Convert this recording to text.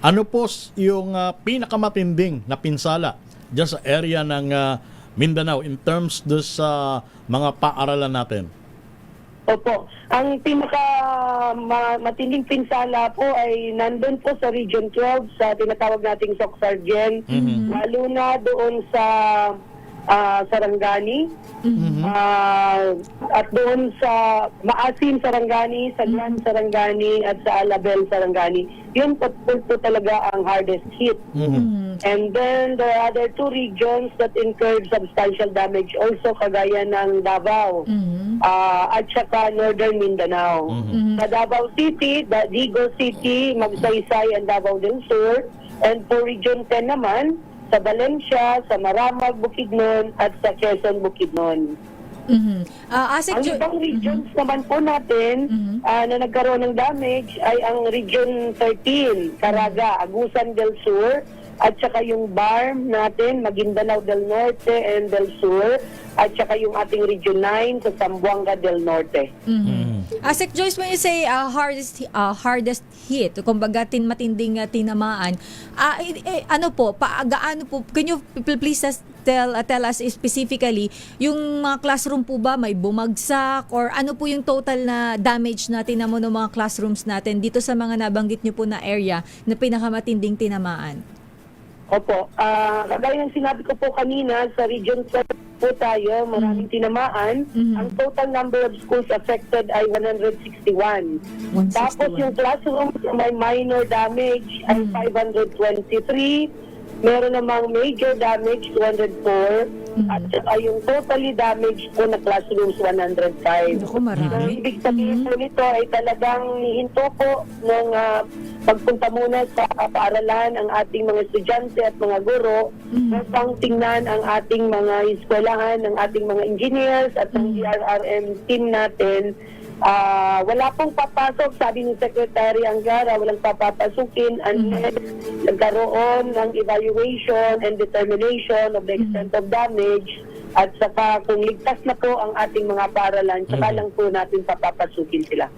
Ano po yung pinakamatinding na pinsala dyan sa area ng Mindanao in terms do sa mga paaralan natin? Opo. Ang matinding pinsala po ay nandun po sa Region 12 sa tinatawag nating Soc-Sargen, lalo na doon sa Sarangani, at doon sa Maasin Sarangani, sa Gran Sarangani, at sa Alabel Sarangani. Yun po talaga ang hardest hit. And then there are other two regions that incurred substantial damage also, kagaya ng Davao at saka Northern Mindanao. Sa Davao City, Digo City, Magsaysay, and Davao del Sur. And for Region 10 naman, sa Valencia, sa Maramag, Bukidnon, at sa Quezon, Bukidnon. Ang ibang regions naman po natin na nagkaroon ng damage ay ang Region 13, Caraga, Agusan del Sur, at saka yung BARM natin, Maguindanao del Norte and del Sur, at saka yung ating Region 9 sa Zamboanga del Norte. Sec Joyce, when you say hardest hit, kumbaga matinding tinamaan, ano po, gaano po, can you please tell us specifically, yung mga classroom po ba may bumagsak or ano po yung total na damage na tinamo ng mga classrooms natin dito sa mga nabanggit niyo po na area na pinakamatinding tinamaan? Opo. Kagaya ng sinabi ko po kanina, sa Region 12 po tayo, maraming tinamaan. Ang total number of schools affected ay 161. Tapos yung classrooms na may minor damage ay 523. Meron namang major damage, 204. At saka yung totally damaged po na classrooms, 105. Naku, marami. Ibig sabihin po nito ay talagang hihinto po ng pagpunta muna sa paaralan ang ating mga estudyante at mga guro upang tingnan ang ating mga eskwelahan, ang ating mga engineers at ang DRRM team natin. Wala pong papasok, sabi ni Secretary Angara, walang papapasukin unless nagkaroon ng evaluation and determination of the extent of damage, at saka kung ligtas na po ang ating mga paaralan, saka lang po natin papapasukin sila.